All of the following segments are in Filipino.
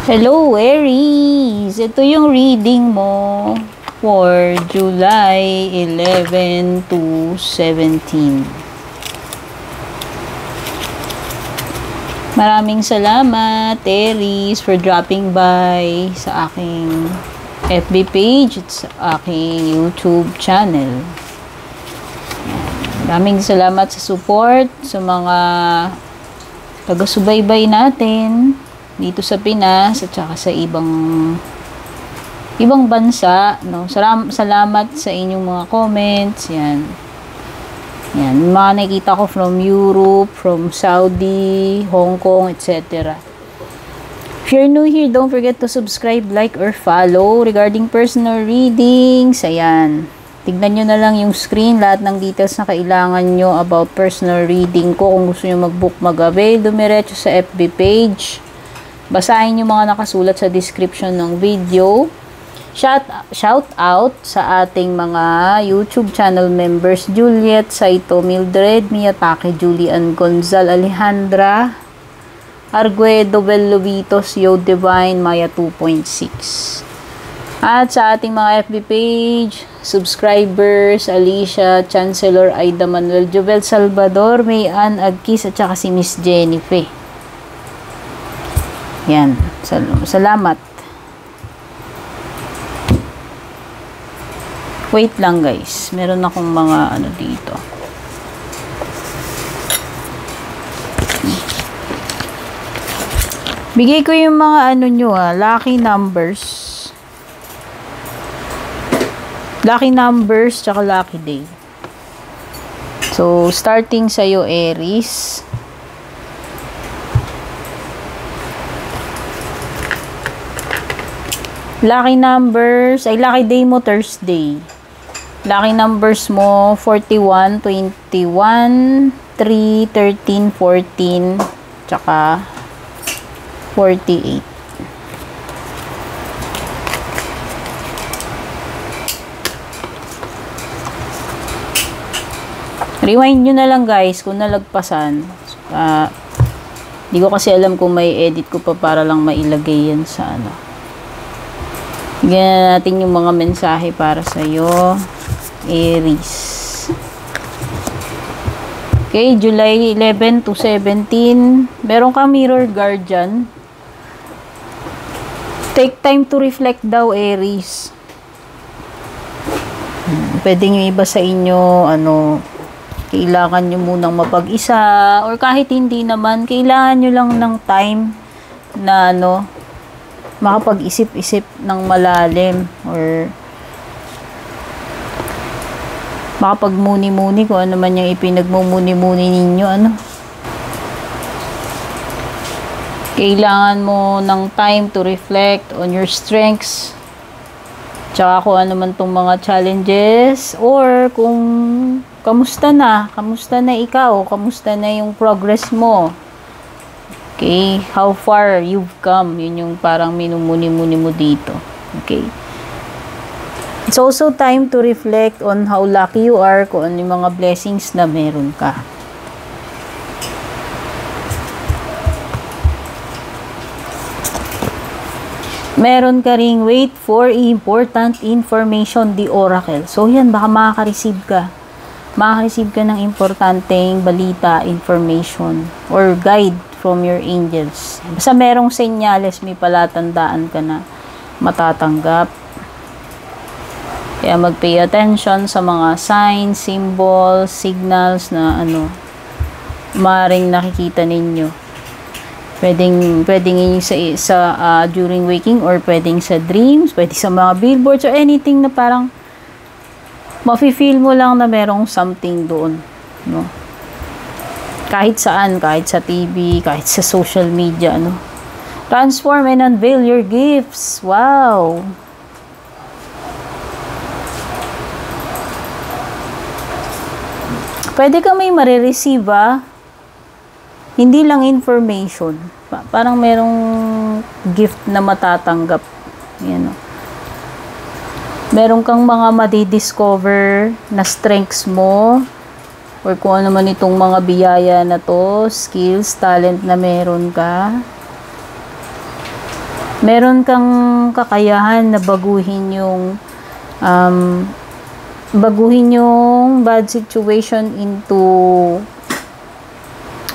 Hello, Aries! Ito yung reading mo for July 11 to 17. Maraming salamat, Aries, for dropping by sa aking FB page at sa aking YouTube channel. Maraming salamat sa support sa mga taga-subaybay natin dito sa Pinas at saka sa ibang bansa, no? Salamat sa inyong mga comments, yan. Yan, mga nakikita ko from Europe, from Saudi, Hong Kong, etc. If you're new here, don't forget to subscribe, like, or follow. Regarding personal readings, ayan. Tignan nyo na lang yung screen, lahat ng details na kailangan nyo about personal reading ko. Kung gusto nyo mag-book, mag-avail, dumiretso sa FB page. Basahin yung mga nakasulat sa description ng video. Shout out sa ating mga YouTube channel members: Juliet, Saito, Mildred, Miyatake, Julian, Gonzal, Alejandra, Arguedo, Bellovitos, Yo Divine, Maya 2.6. At sa ating mga FB page, subscribers: Alicia, Chancellor, Aida Manuel, Jovel Salvador, Mayan, Agkis, at saka si Miss Jennifer. Yan. Salamat. Wait lang, guys. Meron akong mga ano dito. Bigay ko yung mga ano nyo, lucky numbers. Lucky numbers tsaka lucky day. So, starting sa'yo, Aries. Lucky numbers, ay lucky day mo Thursday. Lucky numbers mo 41, 21, 3, 13, 14, tsaka 48. Rewind nyo na lang, guys, kung nalagpasan. Di ko kasi alam kung may edit ko pa para lang mailagay yan sa ano. Bigyan natin yung mga mensahe para sa'yo, Aries. Okay, July 11 to 17. Meron ka mirror guardian. Take time to reflect daw, Aries. Pwedeng yung iba sa inyo, kailangan nyo munang mapag-isa, or kahit hindi naman, kailangan nyo lang ng time na makapag-isip-isip ng malalim, or makapagmuni-muni kung ano man yung ipinagmumuni-muni ninyo, Kailangan mo ng time to reflect on your strengths, tsaka kung ano man tong mga challenges, or kung kamusta na ikaw, kamusta na yung progress mo. Okay, how far you've come, yun yung parang minumuni-muni mo dito. Okay. It's also time to reflect on how lucky you are, kung ano yung mga blessings na meron ka. Meron ka ring wait for important information, the oracle. So yan, baka makaka-receive ka ng importanteng balita, information, or guide from your angels. Basta merong senyales, may palatandaan ka na matatanggap. Kaya mag-pay attention sa mga signs, symbols, signals na maaaring nakikita ninyo. Pwedeng sa during waking, or pwedeng sa dreams, pwedeng sa mga billboards, or anything na parang mafe-feel mo lang na merong something doon, Kahit saan, kahit sa TV, kahit sa social media, Transform and unveil your gifts. Wow! Pwede ka may marireceive, Hindi lang information. Parang merong gift na matatanggap. Yan, Meron kang mga madidiscover na strengths mo, or kung ano man itong mga biyaya na to, skills, talent na meron ka. Meron kang kakayahan na baguhin yung bad situation into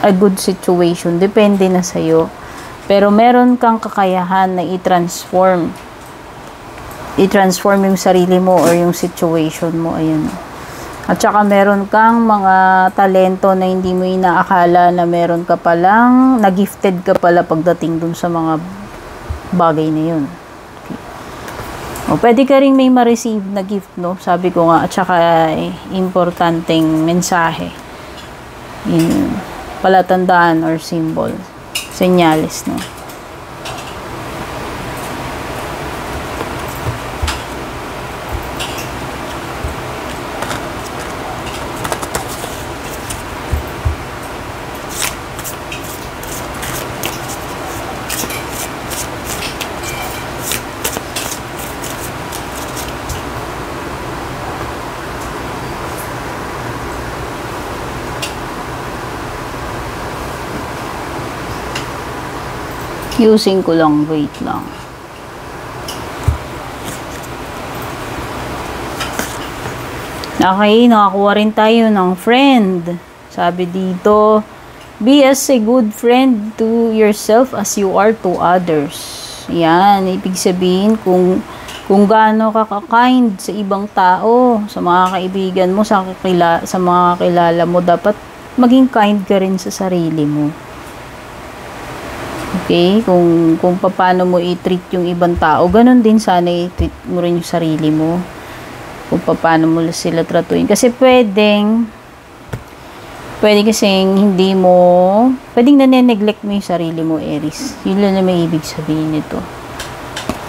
a good situation. Depende na sa'yo. Pero meron kang kakayahan na i-transform yung sarili mo or yung situation mo. Ayun. At saka meron kang mga talento na hindi mo inaakala na meron ka palang, na-gifted ka pala pagdating dun sa mga bagay na yun. Okay. O, pwede ka rin may ma-receive na gift, no? Sabi ko nga, at saka importanteng mensahe. Yun, palatandaan or symbol. Senyales, no? Using ko lang, wait lang. Okay, nakakuha rin tayo ng friend. Sabi dito, be as a good friend to yourself as you are to others. Yan, ibig sabihin kung gaano ka ka-kind sa ibang tao, sa mga kaibigan mo, sa mga kilala mo, dapat maging kind ka rin sa sarili mo. Okay? Kung paano mo i-treat yung ibang tao, ganun din sana i-treat mo rin yung sarili mo. Kung paano mo sila tratuin. Kasi pwedeng kasing pwedeng nane-neglect mo yung sarili mo, Aries. Yun lang na may ibig sabihin nito.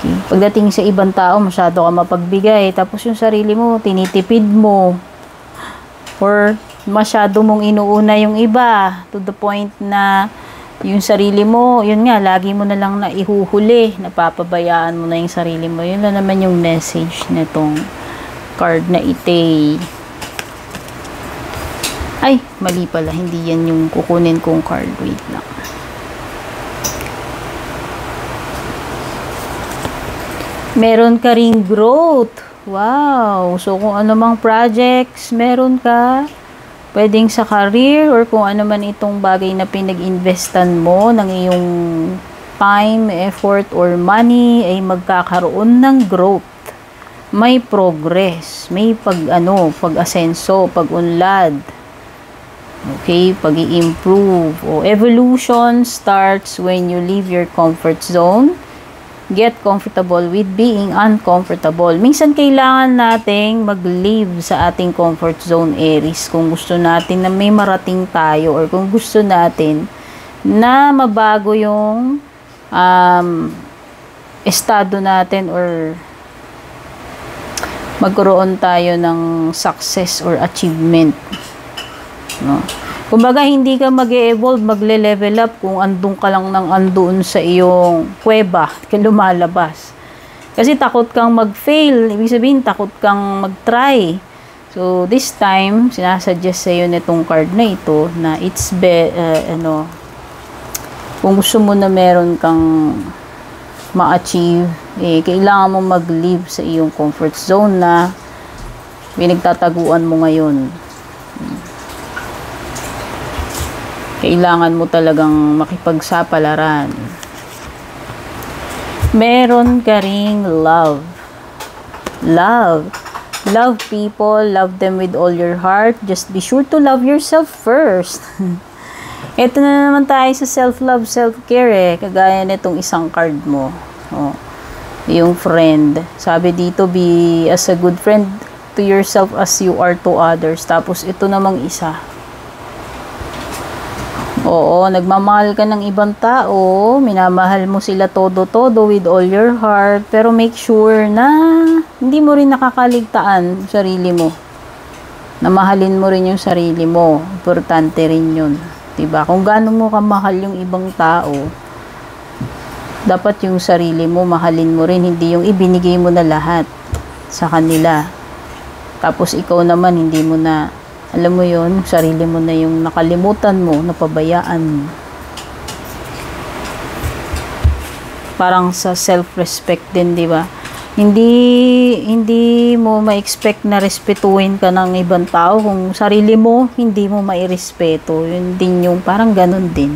Okay? Pagdating sa ibang tao, masyado ka mapagbigay. Tapos yung sarili mo, tinitipid mo. Or masyado mong inuuna yung iba. To the point na yung sarili mo, yun nga, lagi mo na lang na ihuhuli, napapabayaan mo na yung sarili mo. Yun na naman yung message nitong card na ite. Ay, mali pala, hindi yan yung kukunin kong card. Wait lang. Meron ka ring growth. Wow! So, kung ano mang projects meron ka, pwedeng sa career or kung ano man itong bagay na pinag-investan mo ng iyong time, effort, or money ay magkakaroon ng growth. May progress, may pag-asenso, pag-unlad. Okay, pag-i-improve. O, evolution starts when you leave your comfort zone. Get comfortable with being uncomfortable. Minsan kailangan nating mag-live sa ating comfort zone, Aries. Kung gusto natin na may marating tayo or kung gusto natin na mabago yung estado natin or magkaroon tayo ng success or achievement. No? Kumbaga, hindi ka mag-e-evolve, magle-level up kung andun ka lang ng andoon sa iyong kuweba, kaya lumalabas. Kasi takot kang mag-fail, ibig sabihin, takot kang mag-try. So, this time, sinasuggest sa'yo nitong card na ito, na kung gusto mo na meron kang ma-achieve, kailangan mo mag-live sa iyong comfort zone na pinagtataguan mo ngayon. Kailangan mo talagang makipagsapalaran. Meron ka ring love. Love people, love them with all your heart. Just be sure to love yourself first. Ito na naman tayo sa self-love, self-care kagaya nitong isang card mo. Oh, yung friend. Sabi dito, be as a good friend to yourself as you are to others. Tapos ito namang isa. Oo, nagmamahal ka ng ibang tao, minamahal mo sila todo-todo with all your heart, pero make sure na hindi mo rin nakakaligtaan sarili mo. Namahalin mo rin yung sarili mo. Importante rin yun. Diba? Kung gaano mo kamahal yung ibang tao, dapat yung sarili mo, mahalin mo rin, hindi yung ibinigay mo na lahat sa kanila. Tapos ikaw naman, hindi mo na alam mo yon, sarili mo na yung nakalimutan mo, napabayaan mo. parang sa self-respect din, di ba? Hindi mo ma-expect na respetuhin ka ng ibang tao kung sarili mo hindi mo mairespeto. Yun din yung parang ganun din.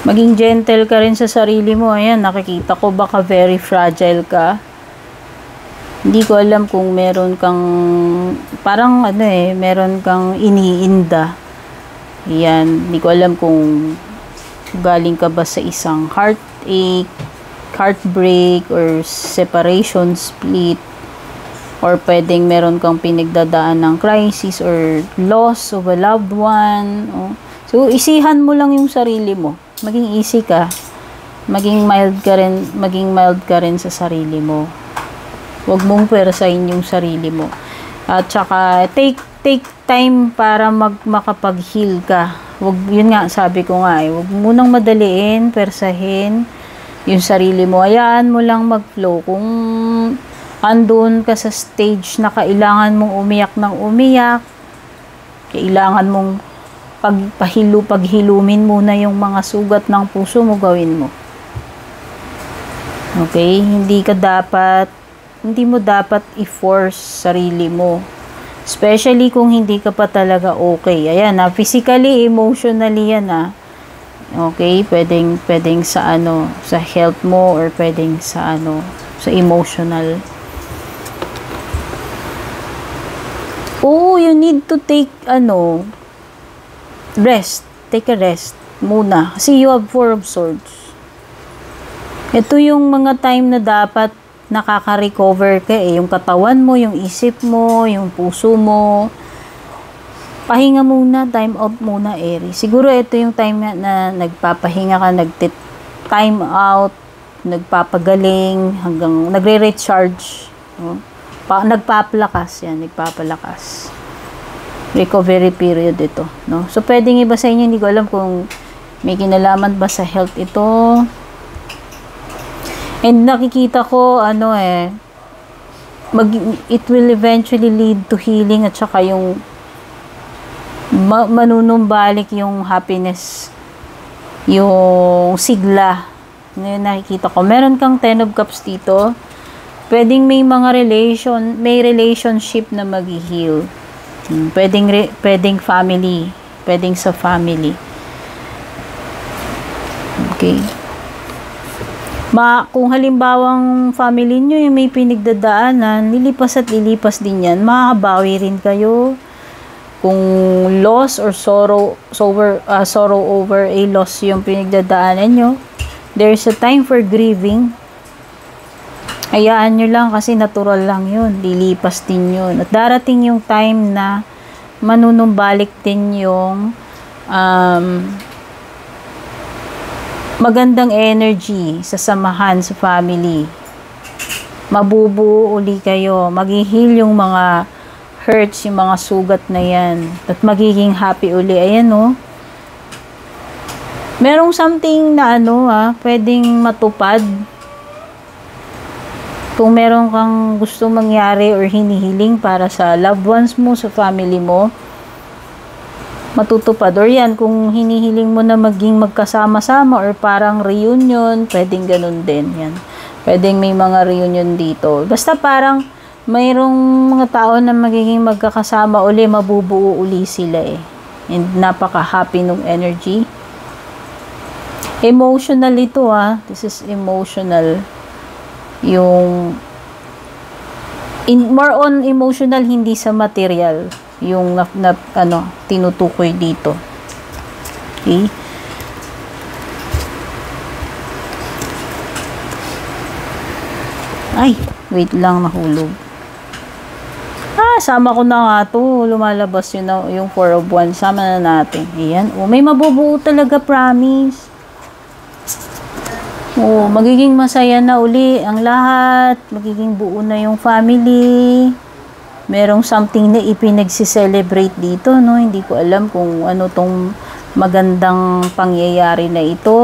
Maging gentle ka rin sa sarili mo. Ayan, nakikita ko baka very fragile ka. Hindi ko alam kung meron kang, parang meron kang iniinda. Ayan, hindi ko alam kung galing ka ba sa isang heartache, heartbreak, or separation, split. Or pwedeng meron kang pinagdadaan ng crisis or loss of a loved one. So, isihan mo lang yung sarili mo. Maging easy ka, maging mild ka rin sa sarili mo. Huwag mong pwersahin yung sarili mo. At saka take time para makapag-heal ka. Yun nga, sabi ko nga huwag mo nang madaliin, pwersahin yung sarili mo. Hayaan mo lang mag-flow. Kung andun ka sa stage na kailangan mong umiyak ng umiyak, kailangan mong paghilumin muna yung mga sugat ng puso mo, gawin mo. Okay? Hindi mo dapat i-force sarili mo. Especially kung hindi ka pa talaga okay. Ayan, physically, emotionally yan, Okay? Pwedeng sa sa health mo, or pwedeng sa sa emotional. You need to take rest. Take a rest muna. Kasi you have 4 of Swords. Ito yung mga time na dapat nakaka-recover ka yung katawan mo, yung isip mo, yung puso mo. Pahinga muna, time out muna, Aries. Siguro ito yung time na nagpapahinga ka, time out, nagpapagaling, hanggang nagre-recharge. Nagpapalakas yan, nagpapalakas. Recovery period ito, no? So, pwedeng iba sa inyo, hindi ko alam kung may kinalaman ba sa health ito. And nakikita ko, it will eventually lead to healing, at saka yung manunumbalik yung happiness, yung sigla. Ngayon nakikita ko, meron kang 10 of Cups dito. Pwedeng may relationship na mag-heal. Pwedeng family. Pwedeng sa family. Okay. Kung halimbawang family nyo yung may pinagdadaanan, lilipas at lilipas din yan. Makakabawi rin kayo. Kung loss or sorrow over a loss yung pinagdadaanan nyo, there's a time for grieving. Hayaan nyo lang, kasi natural lang yun. Lilipas din yun. At darating yung time na manunumbalik din yung magandang energy sa samahan sa family. Mabubuo uli kayo. Mag-heal yung mga hurts, yung mga sugat na yan. At magiging happy uli. Ayan, merong something na pwedeng matupad. Kung meron kang gusto mangyari or hinihiling para sa loved ones mo, sa family mo, matutupad. Or yan, kung hinihiling mo na magkasama-sama or parang reunion, pwedeng ganun din. Yan. Pwedeng may mga reunion dito. Basta parang mayroong mga tao na magiging magkakasama uli, mabubuo uli sila And napaka-happy nung energy. Emotional ito, This is emotional. Yung more on emotional, hindi sa material yung tinutukoy dito. Okay? Ay, wait lang, nahulog. Sama ko na nga to. Lumalabas yung 4 of Wands. Sama na natin. Ayan. May mabubuo talaga, promise. Oo, magiging masaya na uli ang lahat. Magiging buo na yung family. Merong something na ipinagsi-celebrate dito, no? Hindi ko alam kung ano tong magandang pangyayari na ito.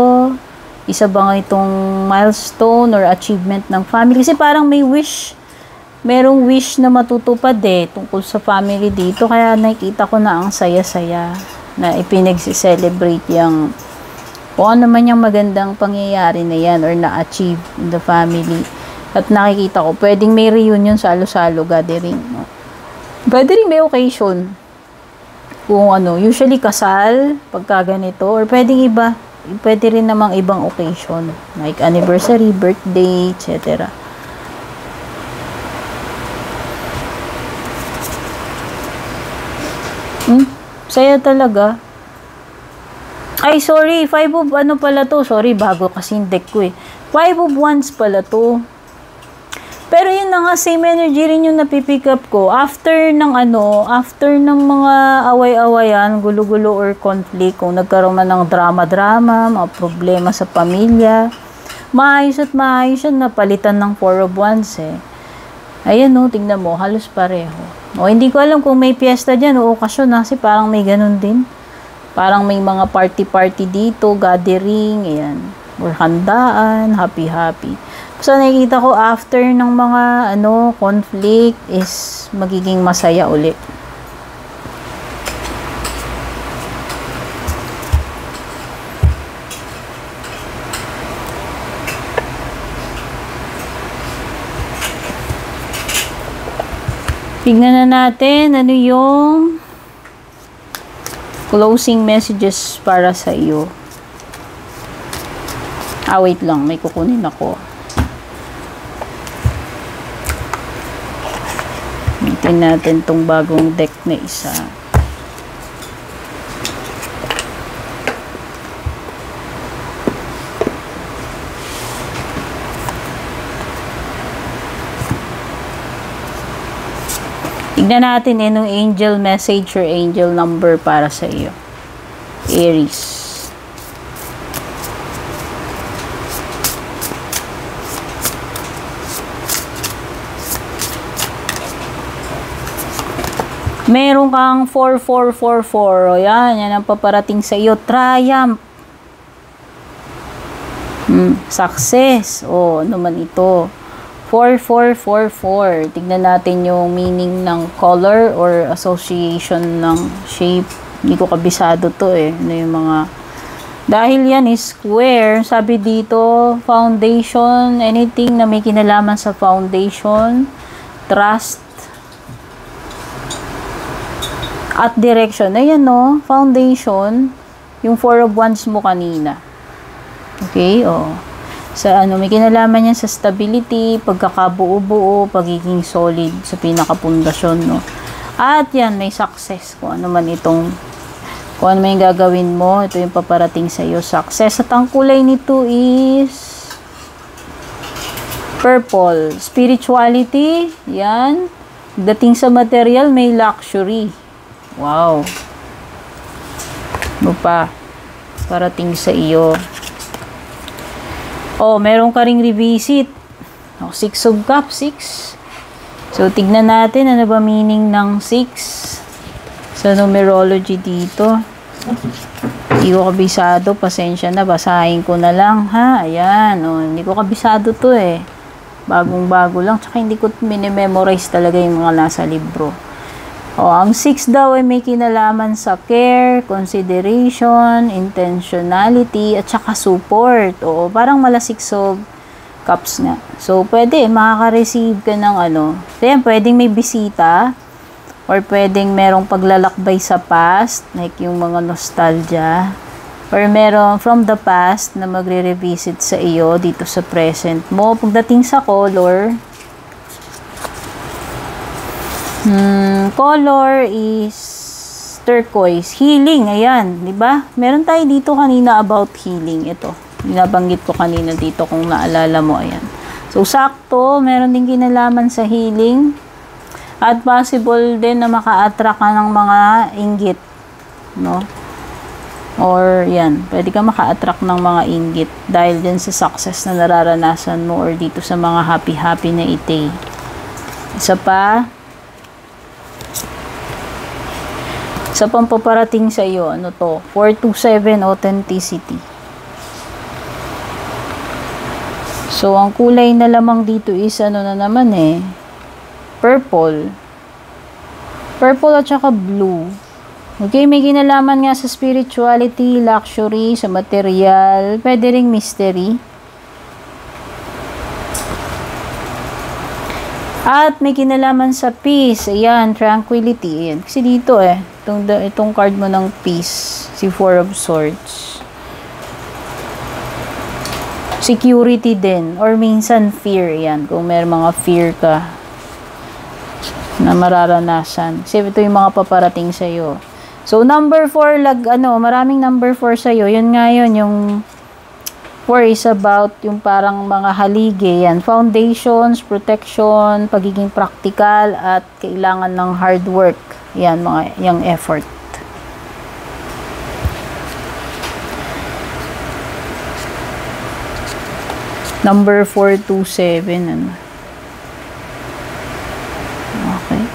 Isa ba nga itong milestone or achievement ng family? Kasi parang may wish. Merong wish na matutupad tungkol sa family dito. Kaya nakikita ko na ang saya-saya na ipinagsi-celebrate yung kung ano man yung magandang pangyayari na yan or na-achieve in the family. At nakikita ko, pwedeng may reunion, salo-salo, gathering. No? Pwede rin may occasion. Kung ano, usually kasal, pagka ganito, or pwedeng iba. Pwede rin namang ibang occasion. Like anniversary, birthday, etc. Saya talaga. Ay, sorry. 5 of ano pala to? Sorry, bago kasing deck ko 5 of wands pala to. Pero yun na nga, same energy rin yung napipick up ko. After ng mga away-awayan, gulo-gulo or conflict, kung nagkaroon man ng drama-drama, mga problema sa pamilya, maayos at maayos yan, napalitan ng 4 of wands Ayan tingnan mo, halos pareho. Hindi ko alam kung may piyesta dyan o okasyon kasi parang may ganun din. Parang may mga party-party dito, gathering, ayan. Or handaan, happy-happy. So, nakikita ko after ng mga, conflict is magiging masaya ulit. Tignan na natin, ano yung closing messages para sa iyo. Wait lang. May kukunin ako. Hintayin natin tong bagong deck na isa. Tignan natin yung angel message or angel number para sa iyo. Aries. Meron kang 4444. O yan ang paparating sa iyo. Triumph. Success. Ano man ito. 4444. Tignan natin yung meaning ng color or association ng shape. Hindi ko kabisado to Ano yung mga... Dahil yan is square, sabi dito, foundation, anything na may kinalaman sa foundation, trust, at direction. Ayan foundation, yung 4 of wands mo kanina. Okay, sa may kinalaman yan sa stability, pagkakabuo-buo, pagiging solid sa pinakapundasyon, At yan, may success. Kung ano man yung gagawin mo, ito yung paparating sa iyo, success. At ang kulay nito is purple. Spirituality, yan. Dating sa material, may luxury. Wow. Ano pa? Parating sa iyo. Meron ka ring revisit. 6 of cups, 6. So, tignan natin ano ba meaning ng 6 sa numerology dito. Hindi ko kabisado. Pasensya na. Basahin ko na lang, ha? Ayan. Hindi ko kabisado to Bagong-bago lang. Tsaka hindi ko minimemorize talaga yung mga nasa libro. Ang 6 daw ay may kinalaman sa care, consideration, intentionality, at saka support. Parang mala 6 of cups nga. So, pwede, makaka-receive ka ng pwedeng may bisita, or pwedeng merong paglalakbay sa past, like yung mga nostalgia, or merong from the past na magre-revisit sa iyo dito sa present mo. Pagdating sa color, color is turquoise. Healing, ayan, 'di ba? Meron tayo dito kanina about healing. Ito, binabanggit ko kanina dito kung naalala mo, ayan. So, sakto, meron din kinalaman sa healing. At possible din na maka-attract ka ng mga inggit, Or yan, pwede ka maka-attract ng mga inggit dahil din sa success na nararanasan mo or dito sa mga happy-happy na ite. Isa pa, sa pampaparating sa iyo, ano to? 427 authenticity. So, ang kulay na lamang dito is ano na naman purple. Purple at saka blue. Okay, may kinalaman nga sa spirituality, luxury, sa material, pwede ring mystery. At may kinalaman sa peace, ayan, tranquility. Ayan. Kasi dito itong card mo ng peace, si Four of Swords. Security din, or minsan fear, yan, kung may mga fear ka na mararanasan. Kasi ito yung mga paparating sa'yo. So, number 4, maraming number 4 sa'yo. Yun nga yun, yung 4 is about yung parang mga haligi, yan, foundations, protection, pagiging practical, at kailangan ng hard work. Yan, yung effort. Number 427, Okay.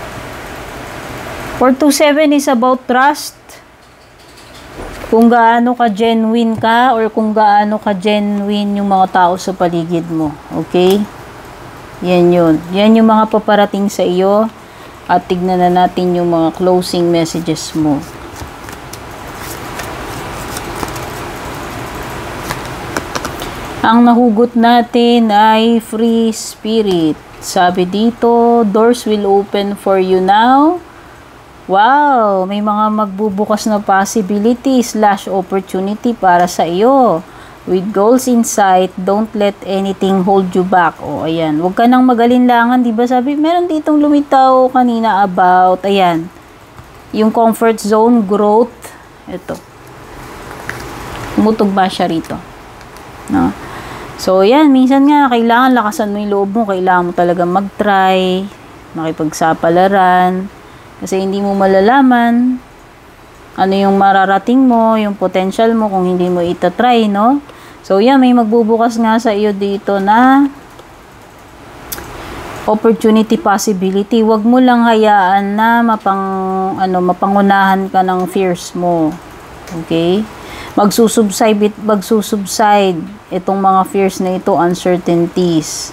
427 is about trust. Kung gaano ka genuine ka or kung gaano ka genuine yung mga tao sa paligid mo. Okay? Yan yun. Yan yung mga paparating sa iyo. At tignan na natin yung mga closing messages mo. Ang nahugot natin ay free spirit. Sabi dito, doors will open for you now. Wow, may mga magbubukas na possibility/opportunity para sa iyo. With goals in sight, don't let anything hold you back. O, ayan. Huwag ka nang mag-alinlangan, diba? Sabi, meron ditong lumitaw kanina about, ayan, yung comfort zone, growth. Ito. Umutog ba siya rito? No? So, yan, minsan nga, kailangan lakasan mo yung loob mo, kailangan mo talaga mag-try, makipagsapalaran, kasi hindi mo malalaman ano yung mararating mo, yung potential mo kung hindi mo itatry, no? So, yan, may magbubukas nga sa iyo dito na opportunity, possibility. Huwag mo lang hayaan na mapangunahan ka ng fears mo. Okay? Magsusubside itong mga fears na ito, uncertainties.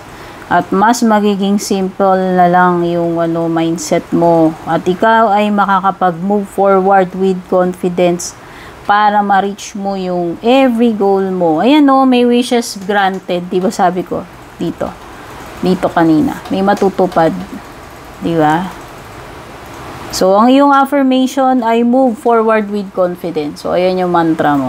At mas magiging simple na lang yung mindset mo. At ikaw ay makakapag-move forward with confidence para ma-reach mo yung every goal mo. Ayan may wishes granted. Diba sabi ko? Dito kanina. May matutupad. Diba? So, ang iyong affirmation ay move forward with confidence. So, ayan yung mantra mo.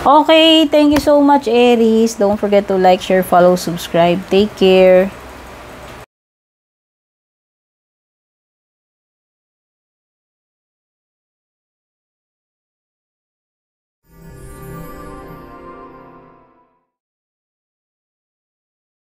Okay, thank you so much, Aries. Don't forget to like, share, follow, subscribe. Take care.